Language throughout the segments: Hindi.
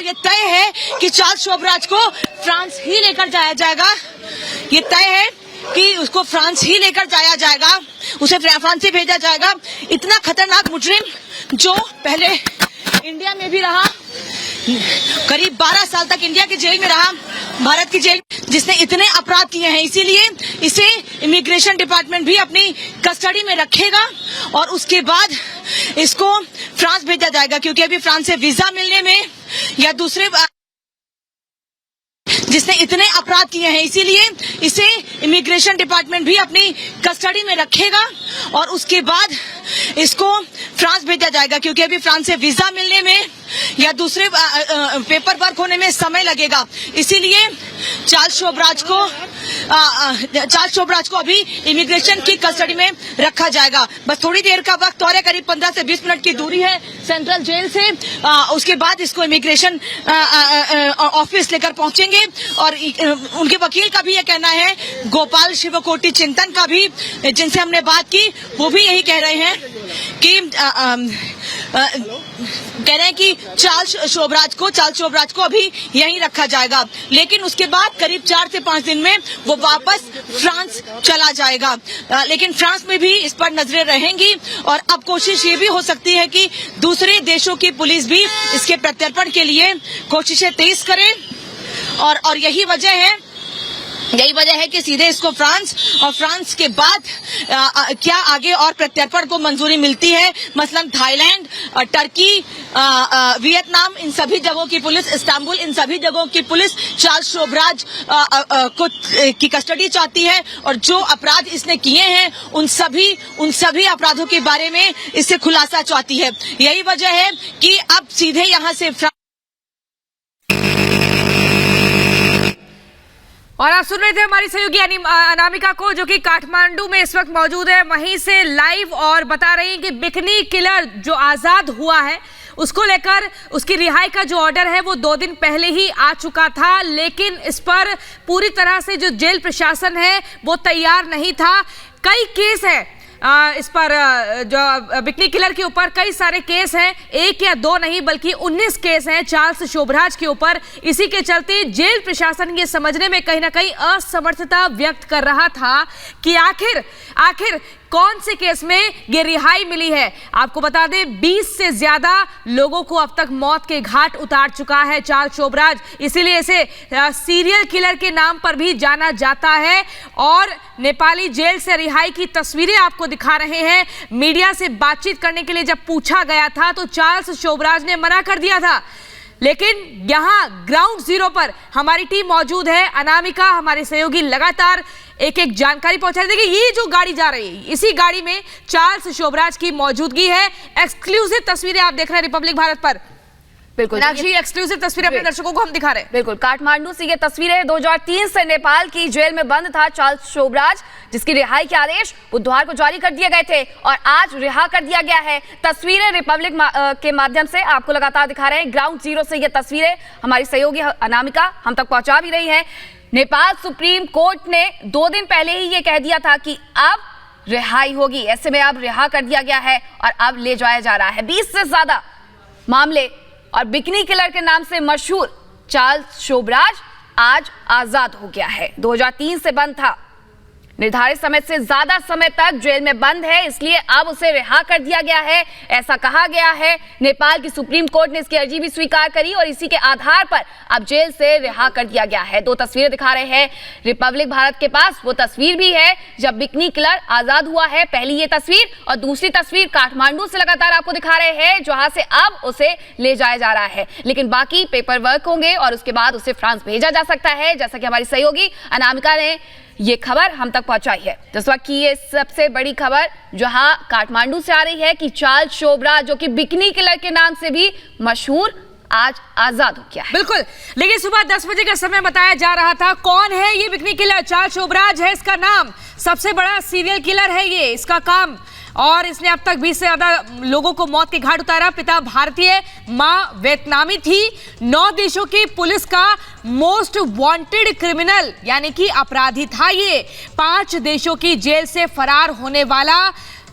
ये तय है कि चार्ल्स शोभराज को फ्रांस ही लेकर जाया जाएगा। ये तय है कि उसको फ्रांस ही लेकर जाया जाएगा, उसे फ्रांस से भेजा जाएगा। इतना खतरनाक मुजरिम जो पहले इंडिया में भी रहा, करीब 12 साल तक इंडिया की जेल में रहा, भारत की जेल, जिसने इतने अपराध किए हैं, इसीलिए इसे इमिग्रेशन डिपार्टमेंट भी अपनी कस्टडी में रखेगा और उसके बाद इसको फ्रांस भेजा जाएगा, क्योंकि अभी फ्रांस से वीजा मिलने में या दूसरे, जिसने इतने अपराध किए हैं, इसीलिए इसे इमिग्रेशन डिपार्टमेंट भी अपनी कस्टडी में रखेगा और उसके बाद इसको फ्रांस भेजा जाएगा, क्योंकि अभी फ्रांस से वीजा मिलने में या दूसरे पेपर वर्क होने में समय लगेगा। इसीलिए चार्ल्स शोभराज को अभी इमिग्रेशन की कस्टडी में रखा जाएगा। बस थोड़ी देर का वक्त और है, करीब 15 से 20 मिनट की दूरी है सेंट्रल जेल से। उसके बाद इसको इमिग्रेशन ऑफिस लेकर पहुंचेंगे और उनके वकील का भी ये कहना है, गोपाल शिवकोटी चिंतन का भी, जिनसे हमने बात की, वो भी यही कह रहे हैं कि चार्ल्स शोभराज को अभी यहीं रखा जाएगा, लेकिन उसके बाद करीब 4 से 5 दिन में वो वापस फ्रांस चला जाएगा। लेकिन फ्रांस में भी इस पर नजरें रहेंगी और अब कोशिश ये भी हो सकती है कि दूसरे देशों की पुलिस भी इसके प्रत्यर्पण के लिए कोशिशें तेज करे और यही वजह है कि सीधे इसको फ्रांस और फ्रांस के बाद क्या आगे और प्रत्यर्पण को मंजूरी मिलती है, मसलन थाईलैंड, टर्की, वियतनाम, इन सभी जगहों की पुलिस, इस्तांबुल, इन सभी जगहों की पुलिस चार्ल्स शोभराज की कस्टडी चाहती है और जो अपराध इसने किए हैं उन सभी अपराधों के बारे में इससे खुलासा चाहती है। यही वजह है कि अब सीधे यहाँ से और आप सुन रहे थे हमारी सहयोगी अनामिका को, जो कि काठमांडू में इस वक्त मौजूद है, वहीं से लाइव, और बता रही हैं कि बिकनी किलर जो आजाद हुआ है उसको लेकर उसकी रिहाई का जो ऑर्डर है वो 2 दिन पहले ही आ चुका था, लेकिन इस पर पूरी तरह से जो जेल प्रशासन है वो तैयार नहीं था। कई केस है इस पर, जो बिकनी किलर के ऊपर कई सारे केस हैं, 1 या 2 नहीं बल्कि 19 केस हैं चार्ल्स शोभराज के ऊपर। इसी के चलते जेल प्रशासन ये समझने में कहीं ना कहीं असमर्थता व्यक्त कर रहा था कि आखिर कौन से केस में ये रिहाई मिली है। आपको बता दें 20 से ज्यादा लोगों को अब तक मौत के घाट उतार चुका है चार्ल्स शोभराज, इसीलिए इसे सीरियल किलर के नाम पर भी जाना जाता है। और नेपाली जेल से रिहाई की तस्वीरें आपको दिखा रहे हैं। मीडिया से बातचीत करने के लिए जब पूछा गया था तो चार्ल्स शोभराज ने मना कर दिया था, लेकिन यहाँ ग्राउंड जीरो पर हमारी टीम मौजूद है, अनामिका हमारे सहयोगी लगातार एक जानकारी पहुंचा रही है कि ये जो गाड़ी जा रही है, इसी गाड़ी में चार्ल्स शोभराज की मौजूदगी है। एक्सक्लूसिव तस्वीरें आप देख रहे हैं रिपब्लिक भारत पर। बिल्कुल एक्सक्लूसिव तस्वीरें अपने दर्शकों को हम दिखा रहे हैं। बिल्कुल, काठमांडू से ये तस्वीरें 2003 से नेपाल की जेल में बंद था चार्ल्स शोभराज, जिसकी रिहाई के आदेश बुधवार को जारी कर दिए गए थे और आज रिहा कर दिया गया है। तस्वीरें रिपब्लिक के माध्यम से आपको लगातार दिखा रहे हैं। ग्राउंड जीरो से ये तस्वीरें हमारी सहयोगी अनामिका हम तक पहुंचा भी रही है। नेपाल सुप्रीम कोर्ट ने 2 दिन पहले ही ये कह दिया था कि अब रिहाई होगी, ऐसे में अब रिहा कर दिया गया है और अब ले जाया जा रहा है। 20 से ज्यादा मामले और बिकनी किलर के नाम से मशहूर चार्ल्स शोभराज आज आजाद हो गया है। 2003 से बंद था, निर्धारित समय से ज्यादा समय तक जेल में बंद है, इसलिए अब उसे रिहा कर दिया गया है, ऐसा कहा गया है। नेपाल की सुप्रीम कोर्ट ने इसकी अर्जी भी स्वीकार करी और इसी के आधार पर अब जेल से रिहा कर दिया गया है। 2 तस्वीरें दिखा रहे हैं रिपब्लिक भारत के पास, वो तस्वीर भी है जब बिकनी किलर आजाद हुआ है, पहली ये तस्वीर, और दूसरी तस्वीर काठमांडू से लगातार आपको दिखा रहे हैं जहां से अब उसे ले जाया जा रहा है। लेकिन बाकी पेपर वर्क होंगे और उसके बाद उसे फ्रांस भेजा जा सकता है, जैसा कि हमारी सहयोगी अनामिका ने ये खबर हम तक पहुंचाई है। इस वक्त की ये सबसे बड़ी खबर जहां काठमांडू से आ रही है कि चार्ल्स शोभराज, जो कि बिकनी किलर के नाम से भी मशहूर, आज आजाद हो गया है। बिल्कुल, लेकिन सुबह 10 बजे का समय बताया जा रहा था। कौन है ये बिकनी किलर? चार्ल्स शोभराज है इसका नाम, सबसे बड़ा सीरियल किलर है ये, इसका काम, और इसने अब तक 20 से ज्यादा लोगों को मौत के घाट उतारा। पिता भारतीय, मां वियतनामी थी। 9 देशों की पुलिस का मोस्ट वांटेड क्रिमिनल यानी कि अपराधी था ये। 5 देशों की जेल से फरार होने वाला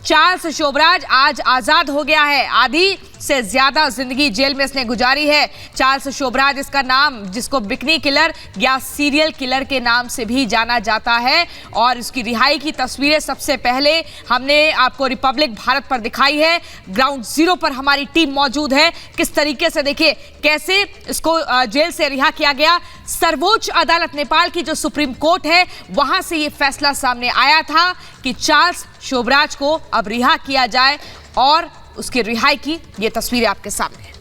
चार्ल्स शोभराज आज आजाद हो गया है। आधी से ज्यादा जिंदगी जेल में इसने गुजारी है। चार्ल्स शोभराज इसका नाम, जिसको बिकनी किलर या सीरियल किलर के नाम से भी जाना जाता है, और इसकी रिहाई की तस्वीरें सबसे पहले हमने आपको रिपब्लिक भारत पर दिखाई है। ग्राउंड जीरो पर हमारी टीम मौजूद है। किस तरीके से देखिए कैसे इसको जेल से रिहा किया गया। सर्वोच्च अदालत नेपाल की जो सुप्रीम कोर्ट है, वहां से यह फैसला सामने आया था कि चार्ल्स शोभराज को अब रिहा किया जाए, और उसकी रिहाई की ये तस्वीरें आपके सामने हैं।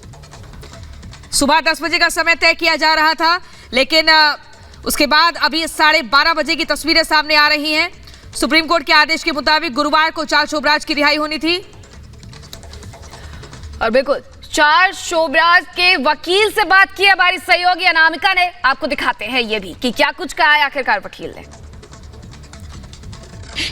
सुबह 10 बजे का समय तय किया जा रहा था, लेकिन उसके बाद अभी 12:30 बजे की तस्वीरें सामने आ रही हैं। सुप्रीम कोर्ट के आदेश के मुताबिक गुरुवार को चार्ल्स शोभराज की रिहाई होनी थी। और बिल्कुल चार्ल्स शोभराज के वकील से बात की हमारी सहयोगी अनामिका ने। आपको दिखाते हैं ये भी कि क्या कुछ कहा है आखिरकार वकील ने।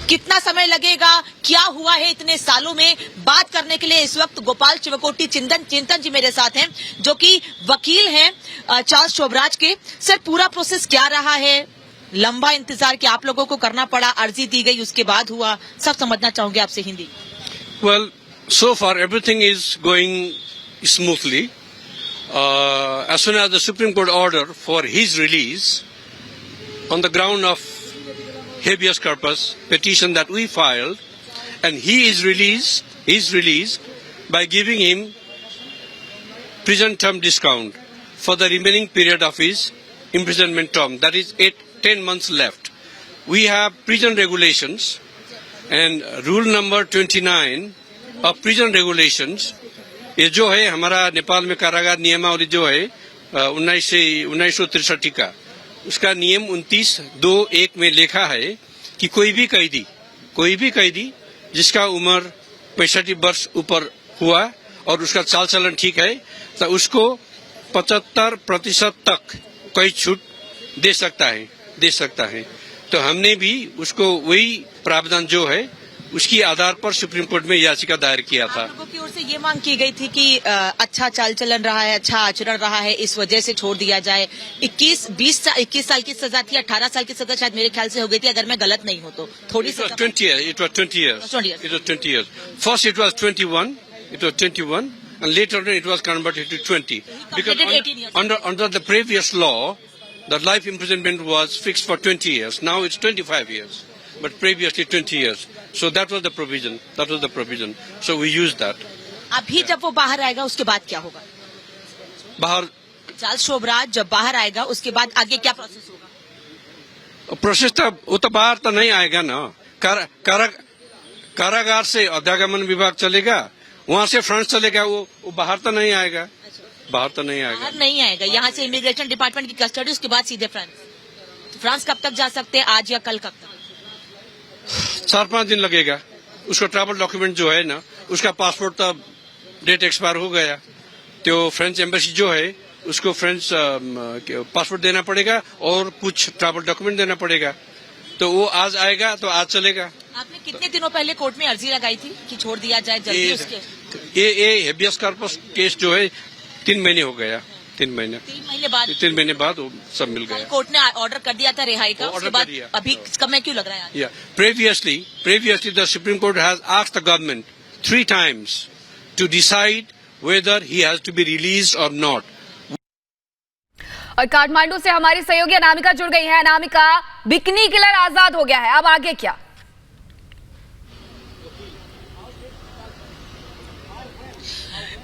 कितना समय लगेगा, क्या हुआ है इतने सालों में, बात करने के लिए इस वक्त गोपाल चिवकोटी चिंतन जी मेरे साथ हैं, जो कि वकील हैं चार्ल्स शोभराज के। सर, पूरा प्रोसेस क्या रहा है? लंबा इंतजार कि आप लोगों को करना पड़ा, अर्जी दी गई, उसके बाद हुआ, सब समझना चाहूंगे आपसे Hindi. Well, so far everything is going smoothly. As soon as the Supreme Court order for his release on the ground of habeas corpus petition that we filed, and he is released by giving him prison term discount for the remaining period of his imprisonment term, that is 10 months left. We have prison regulations, and rule number 29 of prison regulations, ये जो है हमारा नेपाल में कारागार नियमावली जो है 1963 का, उसका नियम 29(2)(1) में लिखा है कि कोई भी कैदी जिसका उम्र 65 वर्ष ऊपर हुआ और उसका चाल चलन ठीक है, तो उसको 75% तक कोई छूट दे सकता है। तो हमने भी उसको वही प्रावधान जो है उसकी आधार पर सुप्रीम कोर्ट में याचिका दायर किया था। आप लोगों की ओर से ये मांग की गई थी कि अच्छा चाल चलन रहा है, अच्छा आचरण रहा है, इस वजह से छोड़ दिया जाए। 21 साल की सजा थी, 18 साल की सजा शायद मेरे ख्याल से हो गई थी, अगर मैं गलत नहीं हूँ तो। थोड़ी सी 20 years. First it was 21, and later on it was converted to 20. Because 18 years. under the previous law, the life imprisonment was fixed for 20 years. Now it's 25 years. But previously 20 years. So that was the provision. So we used that. अभी जब वो बाहर आएगा उसके बाद क्या होगा? बाहर चार्ल्स शोभराज जब बाहर आएगा उसके बाद आगे क्या प्रोसेस होगा? प्रोसेस तो वो तो बाहर तो नहीं आएगा ना। कारागार से अध्यागमन विभाग चलेगा, वहाँ से फ्रांस चलेगा, वो बाहर तो नहीं आएगा। बाहर नहीं आएगा। यहाँ से इमिग्रेशन डिपार्टमेंट की कस्टडी, उसके बाद सीधे फ्रांस कब तक जा सकते हैं? आज या कल? कब तक? 4-5 दिन लगेगा। उसका ट्रैवल डॉक्यूमेंट जो है ना, उसका पासपोर्ट तो डेट एक्सपायर हो गया, तो फ्रेंच एम्बेसी जो है उसको फ्रेंच पासपोर्ट देना पड़ेगा और कुछ ट्रैवल डॉक्यूमेंट देना पड़ेगा। तो वो आज आएगा तो आज चलेगा। आपने कितने दिनों पहले कोर्ट में अर्जी लगाई थी कि छोड़ दिया जाए जल्दी उसके? ये हेबियस कॉर्पस केस जो है 3 महीने हो गया। 3 महीने बाद वो सब मिल गया। कोर्ट ने ऑर्डर कर दिया था रिहाई का, उसके बाद अभी समय क्यों लग रहा है? Previously the Supreme Court has asked the government 3 times to decide whether he has to be released or not. और काठमांडू से हमारी सहयोगी अनामिका जुड़ गई है। अनामिका, बिकनी किलर आजाद हो गया है, अब आगे क्या?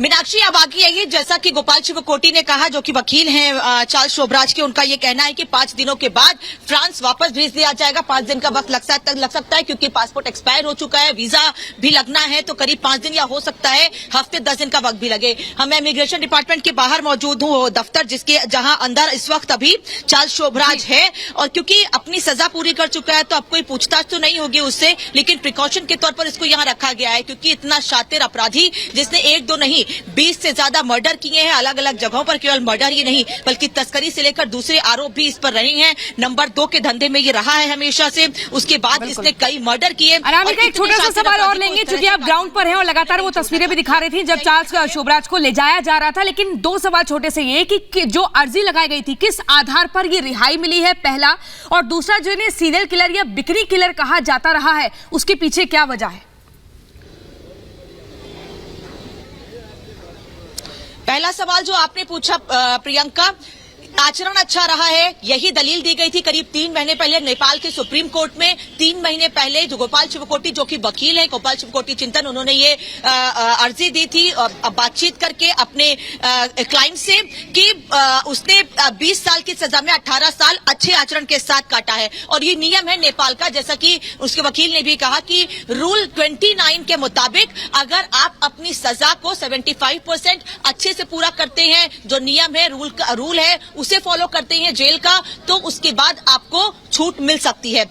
मीनाक्षी, अब आगे यही, जैसा कि गोपाल चिवकोटी ने कहा, जो कि वकील हैं चार्ल्स शोभराज के, उनका ये कहना है कि 5 दिनों के बाद फ्रांस वापस भेज दिया जाएगा। 5 दिन का वक्त लग सकता है क्योंकि पासपोर्ट एक्सपायर हो चुका है, वीजा भी लगना है, तो करीब 5 दिन या हो सकता है हफ्ते 10 दिन का वक्त भी लगे। मैं इमिग्रेशन डिपार्टमेंट के बाहर मौजूद हूँ, दफ्तर जहां अंदर इस वक्त अभी चार्ल्स शोभराज है, और क्योंकि अपनी सजा पूरी कर चुका है तो अब कोई पूछताछ तो नहीं होगी उससे, लेकिन प्रिकॉशन के तौर पर इसको यहाँ रखा गया है क्योंकि इतना शातिर अपराधी जिसने 1-2 नहीं 20 से ज्यादा मर्डर किए हैं अलग अलग जगहों पर। केवल मर्डर ही नहीं बल्कि तस्करी से लेकर दूसरे आरोप भी इस पर रहे हैं। नंबर 2 के धंधे में ये रहा है हमेशा से। उसके बाद इसने कई मर्डर किए। अनामिका, एक छोटा सा सवाल और लेंगे, क्योंकि आप ग्राउंड पर हैं और लगातार वो तस्वीरें भी दिखा रही थी जब चार्ल्स शोभराज को ले जाया जा रहा था, लेकिन 2 सवाल छोटे से ये कि जो अर्जी लगाई गई थी किस आधार पर ये रिहाई मिली है, पहला, और दूसरा जो इन्हें सीरियल किलर या बिक्री किलर कहा जाता रहा है उसके पीछे क्या वजह है? पहला सवाल जो आपने पूछा प्रियंका, आचरण अच्छा रहा है, यही दलील दी गई थी करीब 3 महीने पहले नेपाल के सुप्रीम कोर्ट में। 3 महीने पहले जो गोपाल शिवकोटी, जो कि वकील है गोपाल शिवकोटी चिंतन, उन्होंने ये अर्जी दी थी बातचीत करके अपने क्लाइंट से कि उसने 20 साल की सजा में 18 साल अच्छे आचरण के साथ काटा है। और ये नियम है नेपाल का, जैसा कि उसके वकील ने भी कहा कि रूल 29 के मुताबिक अगर आप अपनी सजा को 75% अच्छे से पूरा करते हैं, जो नियम है, रूल है, उसे फॉलो करते हैं जेल का, तो उसके बाद आपको छूट मिल सकती है।